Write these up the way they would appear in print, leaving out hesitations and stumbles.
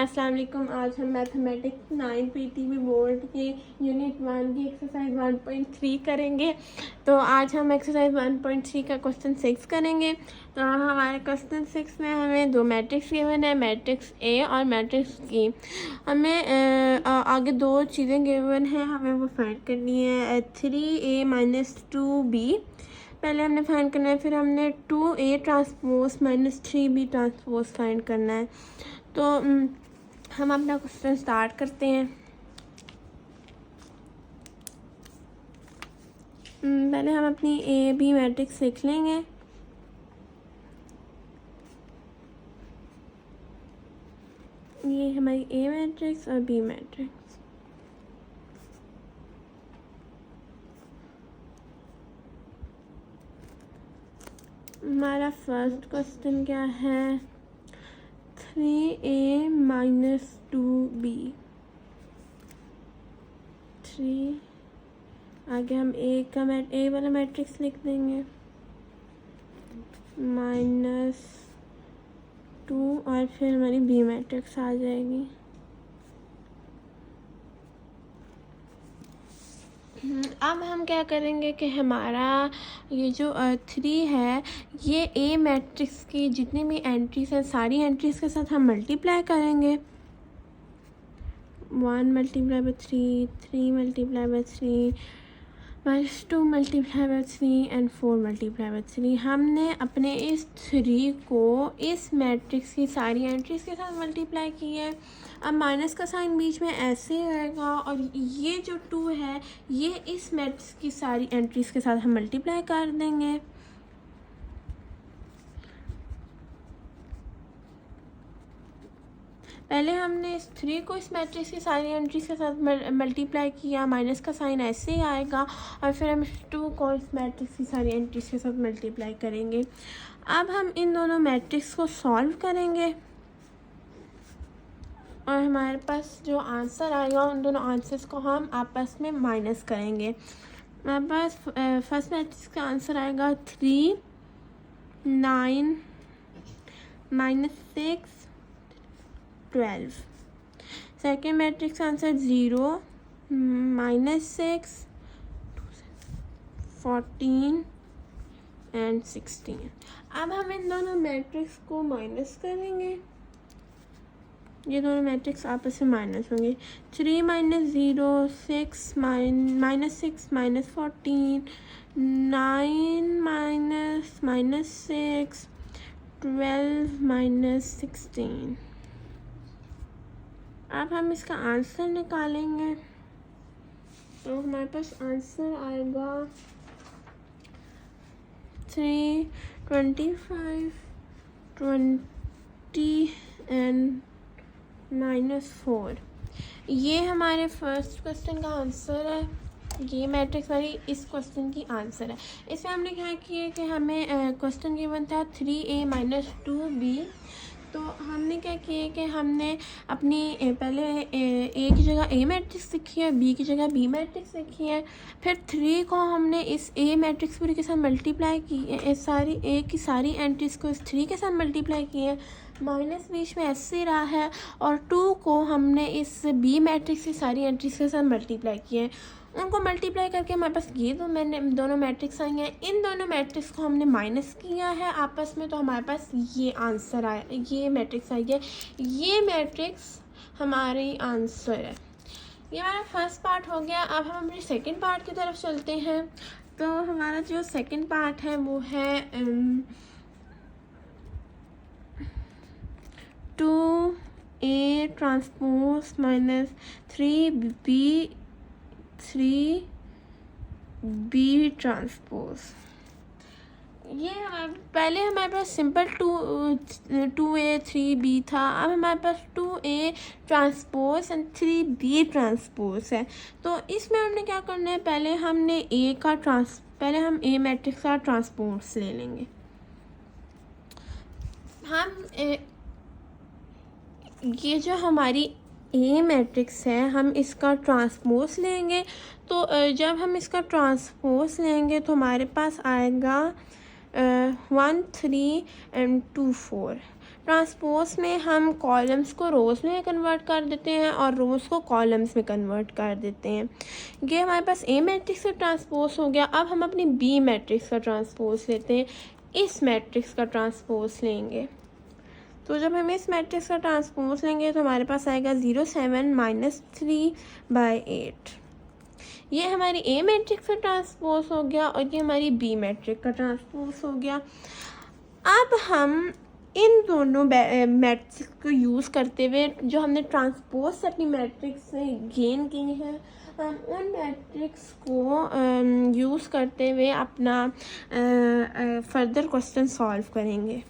अस्सलाम वालेकुम। आज हम मैथमेटिक्स 9 पीटीवी बोर्ड के यूनिट 1 की एक्सरसाइज 1.3 करेंगे। तो आज हम एक्सरसाइज 1.3 का क्वेश्चन 6 करेंगे। तो हमारे क्वेश्चन 6 में हमें दो मैट्रिक्स गिवन है, मैट्रिक्स ए और मैट्रिक्स ई। हमें आगे दो चीज़ें गिवन हैं, हमें वो फाइंड करनी है। 3a-2b पहले हमने फाइंड करना है, फिर हमने 2a transpose -3b transpose find करना है। तो हम अपना क्वेश्चन स्टार्ट करते हैं। पहले हम अपनी ए बी मैट्रिक्स लिख लेंगे। ये हमारी ए मैट्रिक्स और बी मैट्रिक्स। हमारा फर्स्ट क्वेश्चन क्या है? 3a-2b। 3 आगे हम ए वाला मैट्रिक्स लिख देंगे, -2 और फिर हमारी बी मैट्रिक्स आ जाएगी। अब हम क्या करेंगे कि हमारा ये जो 3 है, ये ए मैट्रिक्स की जितनी भी एंट्रीज हैं सारी एंट्रीज के साथ हम मल्टीप्लाई करेंगे। 1 multiply by 3, 3 multiply by 3, -2 multiply by 3 and 4 multiply by 3। हमने अपने इस 3 को इस मैट्रिक्स की सारी एंट्रीज के साथ मल्टीप्लाई किया है। अब माइनस का साइन बीच में ऐसे आएगा और ये जो 2 है ये इस मैट्रिक्स की सारी एंट्रीज के साथ हम मल्टीप्लाई कर देंगे। पहले हमने इस 3 को इस मैट्रिक्स की सारी एंट्रीज के साथ मल्टीप्लाई किया, माइनस का साइन ऐसे ही आएगा और फिर हम इस 2 को इस मैट्रिक्स की सारी एंट्रीज के साथ मल्टीप्लाई करेंगे। अब हम इन दोनों मैट्रिक्स को सॉल्व करेंगे और हमारे पास जो आंसर आएगा उन दोनों आंसर्स को हम आपस में माइनस करेंगे। हमारे पास फर्स्ट मैट्रिक्स का आंसर आएगा 3, 9, -6, 12। Second matrix answer 0, -6, 14 and 16। अब हम इन दोनों मैट्रिक्स को माइनस करेंगे। ये दोनों मैट्रिक्स आपस में माइनस होंगे। 3 - 0, 6 -6 -14, 9 -6, 12 -16। अब हम इसका आंसर निकालेंगे तो हमारे पास आंसर आएगा 3, 25, 20 एंड -4। ये हमारे फर्स्ट क्वेश्चन का आंसर है। ये मैट्रिक्स वाली इस क्वेश्चन की आंसर है। इसमें हमने क्या किया कि हमें क्वेश्चन गिवन था 3a-2b। तो हमने क्या किया कि हमने अपनी पहले ए की जगह ए मैट्रिक्स लिखी है, बी की जगह बी मैट्रिक्स लिखी है। फिर 3 को हमने इस ए मैट्रिक्स पूरी के साथ मल्टीप्लाई की, सारी ए की सारी एंट्रीज को इस 3 के साथ मल्टीप्लाई की है। माइनस बीच में ऐसे रहा है और 2 को हमने इस बी मैट्रिक्स की सारी एंट्रीज के साथ मल्टीप्लाई किए हैं। उनको मल्टीप्लाई करके हमारे पास ये दोनों मैट्रिक्स आई हैं। इन दोनों मैट्रिक्स को हमने माइनस किया है आपस में, तो हमारे पास ये आंसर आया, ये मैट्रिक्स आई है। ये मैट्रिक्स हमारी आंसर है। ये हमारा फर्स्ट पार्ट हो गया। अब हम अपने सेकंड पार्ट की तरफ चलते हैं। तो हमारा जो सेकंड पार्ट है वो है 2a ट्रांसपोज -3b ट्रांसपोज। ये पहले हमारे पास सिंपल 2a 3b था। अब हमारे पास 2a transpose and 3b transpose है। तो इसमें हमने क्या करना है, पहले हम ए मैट्रिक्स का ट्रांसपोज ले लेंगे। हम ये जो हमारी ए मैट्रिक्स है हम इसका ट्रांसपोज लेंगे। तो जब हम इसका ट्रांसपोज लेंगे तो हमारे पास आएगा 1 3 एंड 2 4। ट्रांसपोज में हम कॉलम्स को रोज़ में कन्वर्ट कर देते हैं और रोज़ को कॉलम्स में कन्वर्ट कर देते हैं। ये हमारे पास ए मैट्रिक्स का ट्रांसपोज हो गया। अब हम अपनी बी मैट्रिक्स का ट्रांसपोज लेते हैं, इस मैट्रिक्स का ट्रांसपोज लेंगे। तो जब हम इस मैट्रिक्स का ट्रांसपोज लेंगे तो हमारे पास आएगा 0 7 -3/8। ये हमारी ए मैट्रिक्स का ट्रांसपोज हो गया और ये हमारी बी मैट्रिक्स का ट्रांसपोज हो गया। अब हम इन दोनों मैट्रिक्स को यूज़ करते हुए जो हमने ट्रांसपोज से अपनी मैट्रिक्स से गेन की है, हम उन मैट्रिक्स को यूज़ करते हुए अपना फर्दर क्वेश्चन सॉल्व करेंगे।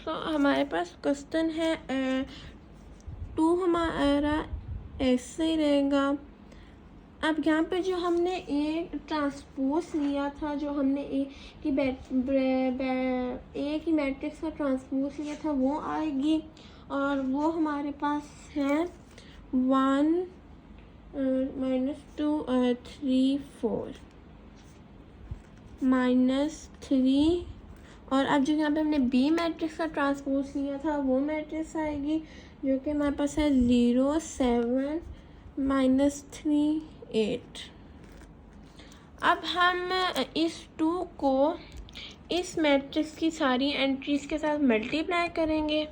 तो हमारे पास क्वेश्चन है 2 हमारा ऐसे ही रहेगा। अब यहाँ पे जो हमने ए ट्रांसपोज लिया था, जो हमने ए की मैट्रिक्स का ट्रांसपोज लिया था वो आएगी और वो हमारे पास है 1 -2 3 4 -3। और अब जो यहाँ पे हमने बी मैट्रिक्स का ट्रांसपोज लिया था वो मैट्रिक्स आएगी जो कि हमारे पास है 0 7 -3 8। अब हम इस 2 को इस मैट्रिक्स की सारी एंट्रीज के साथ मल्टीप्लाई करेंगे।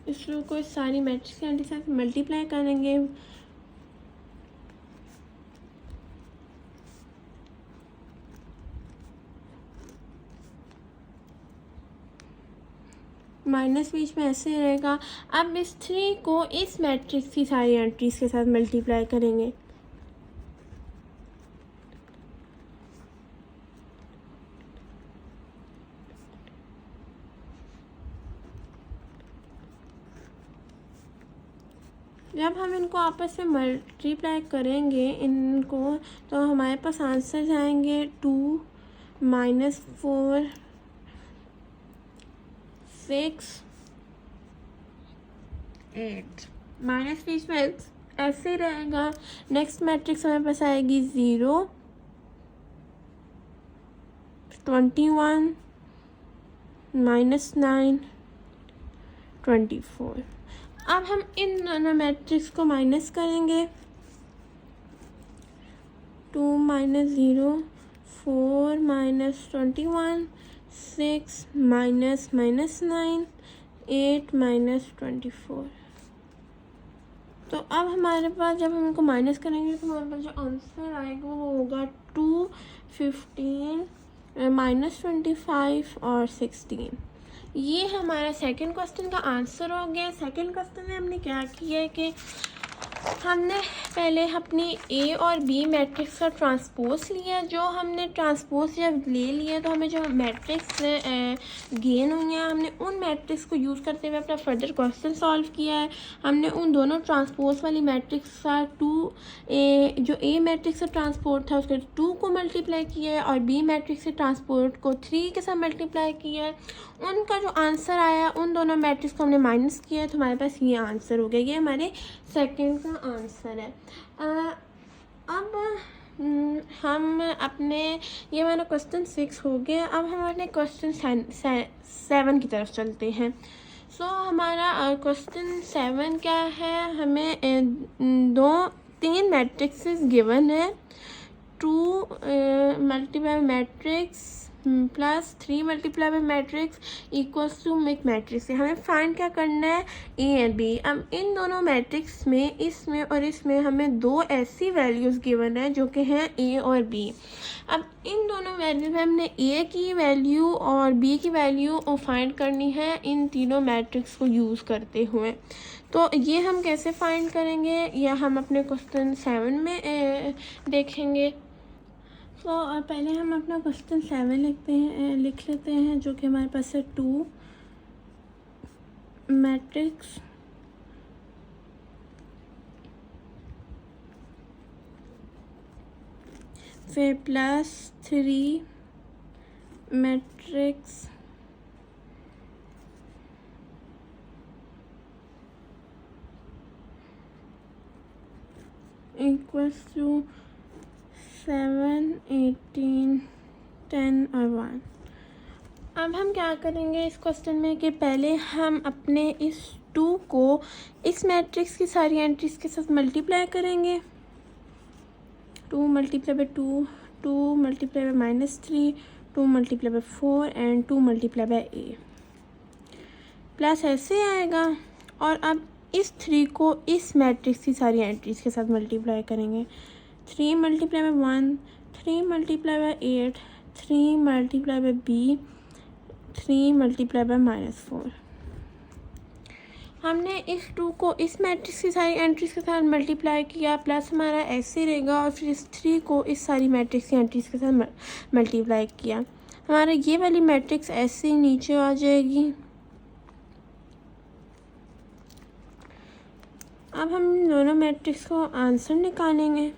इस 2 को इस सारी मैट्रिक्स की एंट्री के साथ मल्टीप्लाई करेंगे। माइनस बीच में ऐसे रहेगा। अब इस 3 को इस मैट्रिक्स की सारी एंट्रीज के साथ मल्टीप्लाई करेंगे। जब हम इनको आपस में मल्टीप्लाई करेंगे इनको, तो हमारे पास आंसर आएंगे 2 -4 6 8। माइनस बीच में ऐसे ही रहेगा। नेक्स्ट मैट्रिक्स हमारे पास आएगी 0 21 -9 24। अब हम इन दोनों मैट्रिक्स को माइनस करेंगे। 2 -0 4 -21 6 -9 8 -24। तो अब हमारे पास जब हम इनको माइनस करेंगे तो हमारे पास जो आंसर आएगा वो होगा 2 15 -25 और 16। ये हमारा सेकंड क्वेश्चन का आंसर हो गया। सेकंड क्वेश्चन में हमने क्या किया है कि हमने पहले अपनी ए और बी मैट्रिक्स का ट्रांसपोज लिया। जो हमने ट्रांसपोज जब ले लिया तो हमें जो मैट्रिक्स गेन हुई हैं, हमने उन मैट्रिक्स को यूज़ करते हुए अपना फर्दर क्वेश्चन सॉल्व किया है। हमने उन दोनों ट्रांसपोज वाली मैट्रिक्स का जो ए मैट्रिक्स से ट्रांसपोर्ट था उसके 2 को मल्टीप्लाई किया है और बी मैट्रिक्स से ट्रांसपोर्ट को 3 के साथ मल्टीप्लाई किया है। उनका जो आंसर आया उन दोनों मैट्रिक्स को हमने माइनस किया है, तो हमारे पास ये आंसर हो गया। ये हमारे सेकंड का आंसर है। अब हम अपने ये हमारा क्वेश्चन 6 हो गया। अब हम अपने क्वेश्चन 7 की तरफ चलते हैं। सो हमारा क्वेश्चन 7 क्या है, हमें 3 मैट्रिक्सेस गिवन है। 2 multiply matrix plus 3 multiply by matrix equals to make matrix. हमें फाइंड क्या करना है, ए एंड बी। अब इन दोनों मैट्रिक्स में, इसमें और इसमें हमें 2 ऐसी वैल्यूज़ गिवन है जो कि हैं ए और बी। अब इन दोनों वैल्यूज में हमने ए की वैल्यू और बी की वैल्यू फाइंड करनी है इन तीनों मैट्रिक्स को यूज़ करते हुए। तो ये हम कैसे फाइंड करेंगे या हम अपने क्वेश्चन 7 में देखेंगे। तो पहले हम अपना क्वेश्चन 7 लिख लेते हैं, जो कि हमारे पास है 2 मैट्रिक्स फिर प्लस 3 मैट्रिक्स इक्वल्स टू 7, 18, 10 और 1। अब हम क्या करेंगे इस क्वेश्चन में कि पहले हम अपने इस 2 को इस मैट्रिक्स की सारी एंट्रीज के साथ मल्टीप्लाई करेंगे। 2 multiply by 2, 2 multiply by -3, 2 multiply by 4 and 2 multiply by a plus ऐसे आएगा। और अब इस 3 को इस मैट्रिक्स की सारी एंट्रीज के साथ मल्टीप्लाई करेंगे। 3 multiply bye 1, 3 multiply bye 8, 3 multiply bye b, 3 multiply bye -4। हमने इस 2 को इस मैट्रिक्स की सारी एंट्रीज के साथ मल्टीप्लाई किया, प्लस हमारा ऐसे रहेगा। और फिर इस 3 को इस सारी मैट्रिक्स की एंट्रीज के साथ मल्टीप्लाई किया, हमारा ये वाली मैट्रिक्स ऐसे ही नीचे आ जाएगी। अब हम दोनों मैट्रिक्स को आंसर निकालेंगे।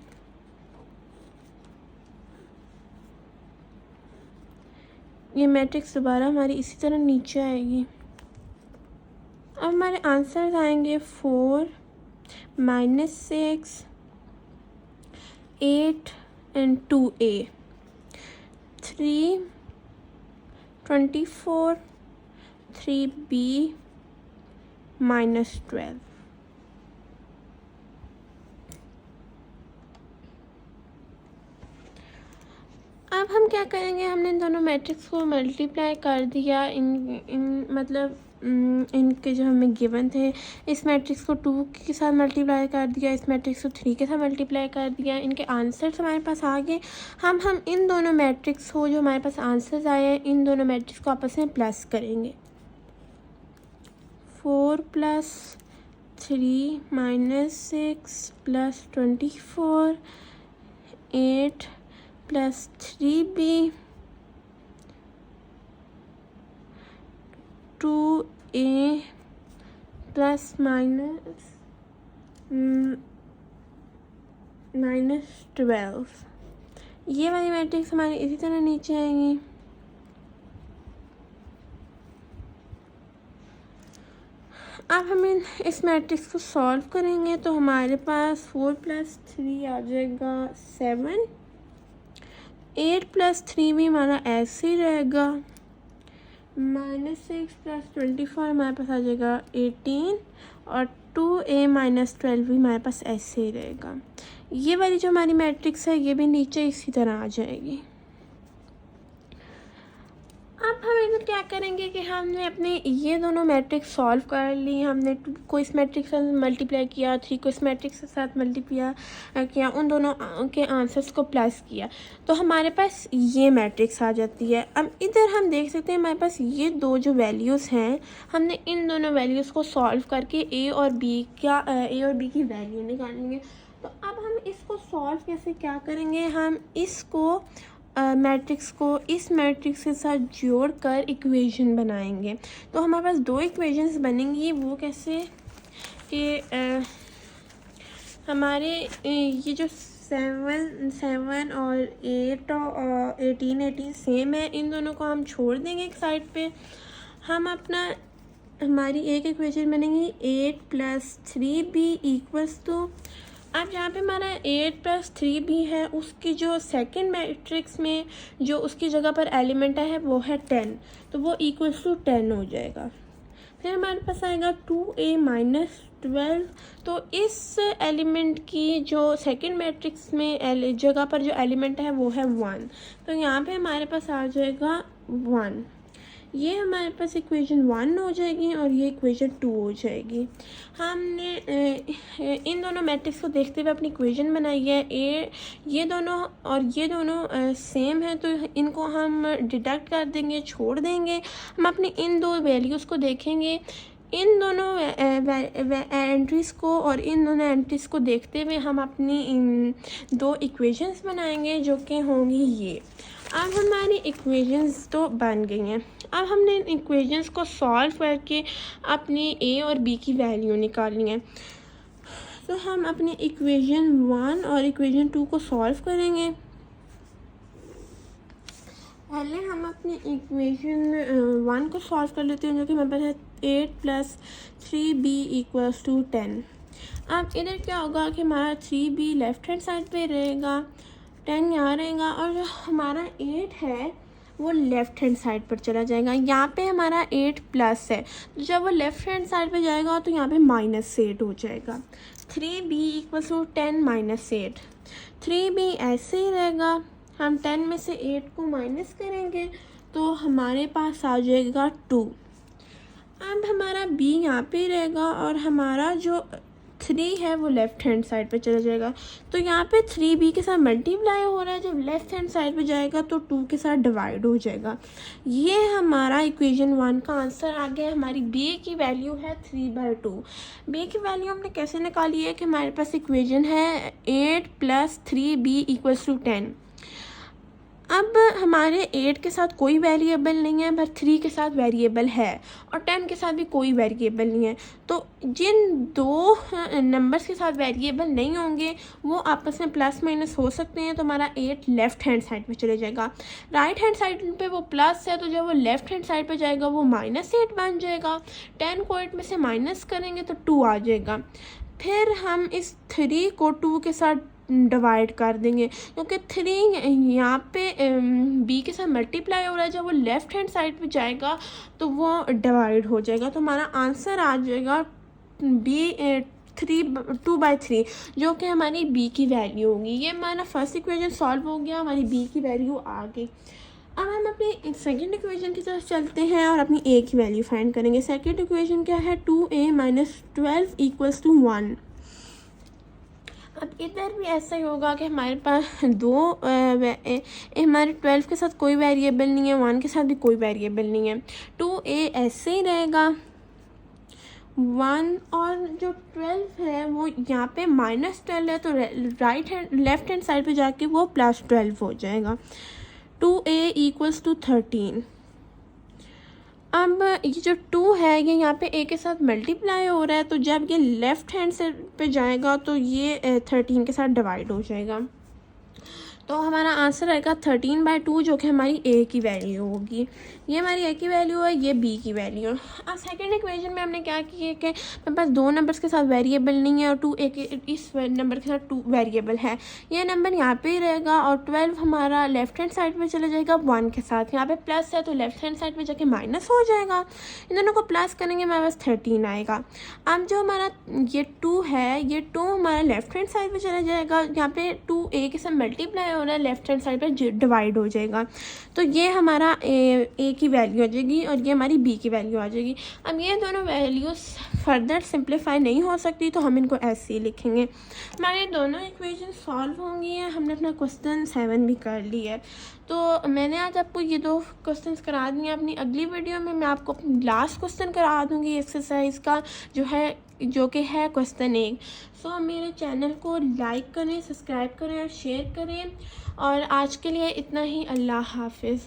ये मैट्रिक्स दोबारा हमारी इसी तरह नीचे आएगी। अब हमारे आंसर आएंगे 4, -6, 8 एंड 2a, 3, 24, 3b, -12। अब हम क्या करेंगे, हमने इन दोनों मैट्रिक्स को मल्टीप्लाई कर दिया। इनके जो हमें गिवन थे, इस मैट्रिक्स को 2 के साथ मल्टीप्लाई कर दिया, इस मैट्रिक्स को 3 के साथ मल्टीप्लाई कर दिया। इनके आंसर्स हमारे पास आ गए। हम इन दोनों मैट्रिक्स को, जो हमारे पास आंसर्स आए हैं, इन दोनों मैट्रिक्स को आपस में प्लस करेंगे। 4 + 3 -6 + 24, 8 + 3b, 2a + -12। ये वाली मैट्रिक्स हमारी इसी तरह नीचे आएंगी। अब हम इस मैट्रिक्स को सॉल्व करेंगे तो हमारे पास 4 + 3 आ जाएगा 7, 8 + 3 भी हमारा ऐसे ही रहेगा, -6 + 24 हमारे पास आ जाएगा 18 और 2a - 12 भी हमारे पास ऐसे ही रहेगा। ये वाली जो हमारी मैट्रिक्स है ये भी नीचे इसी तरह आ जाएगी। अब हम इधर क्या करेंगे कि हमने अपने ये दोनों मैट्रिक्स सॉल्व कर ली। हमने 2 को इस मैट्रिक्स से मल्टीप्लाई किया, 3 को इस मैट्रिक्स के साथ मल्टीप्लाई किया, उन दोनों के आंसर्स को प्लस किया, तो हमारे पास ये मैट्रिक्स आ जाती है। अब इधर हम देख सकते हैं हमारे पास ये 2 जो वैल्यूज़ हैं, हमने इन दोनों वैल्यूज़ को सॉल्व करके ए और बी की वैल्यू निकालेंगे। तो अब हम इसको सॉल्व कैसे क्या करेंगे, हम इसको मैट्रिक्स को इस मैट्रिक्स के साथ जोड़कर इक्वेशन बनाएंगे। तो हमारे पास 2 इक्वेशंस बनेंगी। वो कैसे कि हमारे ये जो 7 और 8 और 18 सेम है, इन दोनों को हम छोड़ देंगे एक साइड पे। हम हमारी एक इक्वेशन बनेगी 8 + 3b = अब यहाँ पे हमारा 8 + 3b है, उसकी जो सेकंड मैट्रिक्स में जो उसकी जगह पर एलिमेंट है वो है 10, तो वो = 10 हो जाएगा। फिर हमारे पास आएगा 2a - 12, तो इस एलिमेंट की जो सेकंड मैट्रिक्स में जगह पर जो एलिमेंट है वो है 1, तो यहाँ पे हमारे पास आ जाएगा 1। ये हमारे पास इक्वेशन 1 हो जाएगी और ये इक्वेशन 2 हो जाएगी। हमने इन दोनों मैट्रिक्स को देखते हुए अपनी इक्वेशन बनाई है। ये दोनों सेम है, तो इनको हम डिडक्ट कर देंगे, छोड़ देंगे। हम अपनी इन 2 वैल्यूज़ को देखेंगे, इन दोनों एंट्रीज़ को और इन दोनों एंट्रीज़ को देखते हुए हम अपनी इन 2 इक्वेशंस बनाएंगे जो कि होंगी ये। अब हमारी इक्वेशंस तो बन गई हैं। अब हमने इन इक्वेशंस को सॉल्व करके अपनी ए और बी की वैल्यू निकालनी है। तो हम अपनी इक्वेशन 1 और इक्वेशन 2 को सॉल्व करेंगे। पहले हम अपनी इक्वेशन 1 को सॉल्व कर लेते हैं, जो कि हमारे पास है 8 + 3b = 10। अब इधर क्या होगा कि हमारा 3b लेफ्ट हैंड साइड पे रहेगा, 10 यहाँ रहेगा, और जो हमारा 8 है वो लेफ़्ट हैंड साइड पर चला जाएगा। यहाँ पे हमारा 8 प्लस है, तो जब वो लेफ़्ट हैंड साइड पे जाएगा तो यहाँ पे -8 हो जाएगा। 3b = 10 - 8। 3b ऐसे ही रहेगा, हम 10 में से 8 को माइनस करेंगे तो हमारे पास आ जाएगा 2। अब हमारा b यहाँ पे रहेगा और हमारा जो 3 है वो लेफ़्ट हैंड साइड पे चला जाएगा, तो यहाँ पे 3b के साथ मल्टीप्लाई हो रहा है, जब लेफ़्ट हैंड साइड पे जाएगा तो 2 के साथ डिवाइड हो जाएगा। ये हमारा इक्वेशन 1 का आंसर आ गया। हमारी b की वैल्यू है 3/2। b की वैल्यू हमने कैसे निकाली है कि हमारे पास इक्वेशन है 8 + 3b = 10। अब हमारे 8 के साथ कोई वेरिएबल नहीं है, बस 3 के साथ वेरिएबल है, और 10 के साथ भी कोई वेरिएबल नहीं है। तो जिन दो नंबर्स के साथ वेरिएबल नहीं होंगे वो आपस में प्लस माइनस हो सकते हैं, तो हमारा 8 लेफ़्ट हैंड साइड पे चले जाएगा। राइट हैंड साइड पे वो प्लस है, तो जब वो लेफ़्ट हैंड साइड पे जाएगा वो -8 बन जाएगा। 10 को 8 में से माइनस करेंगे तो 2 आ जाएगा। फिर हम इस 3 को 2 के साथ डिवाइड कर देंगे, क्योंकि 3 यहाँ पे b के साथ मल्टीप्लाई हो रहा है, जब वो लेफ़्ट हैंड साइड पे जाएगा तो वो डिवाइड हो जाएगा। तो हमारा आंसर आ जाएगा b 2/3, जो कि हमारी b की वैल्यू होगी। ये हमारा फर्स्ट इक्वेशन सॉल्व हो गया, हमारी b की वैल्यू आ गई। अब हम अपनी सेकंड इक्वेशन की तरफ चलते हैं और अपनी a की वैल्यू फाइंड करेंगे। सेकंड इक्वेशन क्या है? 2a - 12 = 1। अब इधर भी ऐसा ही होगा कि हमारे पास हमारे 12 के साथ कोई वेरिएबल नहीं है, 1 के साथ भी कोई वेरिएबल नहीं है। 2a ऐसे ही रहेगा, 1 और जो 12 है वो यहाँ पे -12 है, तो लेफ़्ट हैंड साइड पे जाके वो +12 हो जाएगा। 2a = 13। अब ये जो 2 है ये यहाँ पे a के साथ मल्टीप्लाई हो रहा है, तो जब ये लेफ़्ट हैंड साइड पे जाएगा तो ये 13 के साथ डिवाइड हो जाएगा। तो हमारा आंसर आएगा 13/2, जो कि हमारी a की वैल्यू होगी। ये हमारी a की वैल्यू है, ये b की वैल्यू है। अब सेकंड इक्वेशन में हमने क्या किया कि मेरे पास 2 नंबर्स के साथ वेरिएबल नहीं है और 2 इस नंबर के साथ 2 वेरिएबल है। ये नंबर यहाँ पे ही रहेगा और 12 हमारा लेफ़्ट हैंड साइड पे चला जाएगा 1 के साथ। यहाँ पे प्लस है तो लेफ़्ट हैंड साइड पे जाके माइनस हो जाएगा। इन दोनों को प्लस करेंगे हमारे पास 13 आएगा। अब जो हमारा ये 2 है, ये 2 हमारा लेफ़्ट हैंड साइड पे चला जाएगा। यहाँ पे 2a के साथ मल्टीप्लाई हो रहा है, लेफ़्ट हैंड साइड पे डिवाइड हो जाएगा। तो ये हमारा a की वैल्यू आ जाएगी और ये हमारी b की वैल्यू आ जाएगी। अब ये दोनों वैल्यूज़ फर्दर सिंप्लीफाई नहीं हो सकती, तो हम इनको ऐसे ही लिखेंगे। हमारे दोनों इक्वेशन सॉल्व होंगी हैं। हमने अपना क्वेश्चन 7 भी कर लिया है। तो मैंने आज आपको ये 2 क्वेश्चंस करा दिए। अपनी अगली वीडियो में मैं आपको लास्ट क्वेश्चन करा दूँगी एक्सरसाइज का, जो कि है क्वेश्चन 1। सो मेरे चैनल को लाइक करें, सब्सक्राइब करें और शेयर करें। और आज के लिए इतना ही। अल्लाह हाफिज़।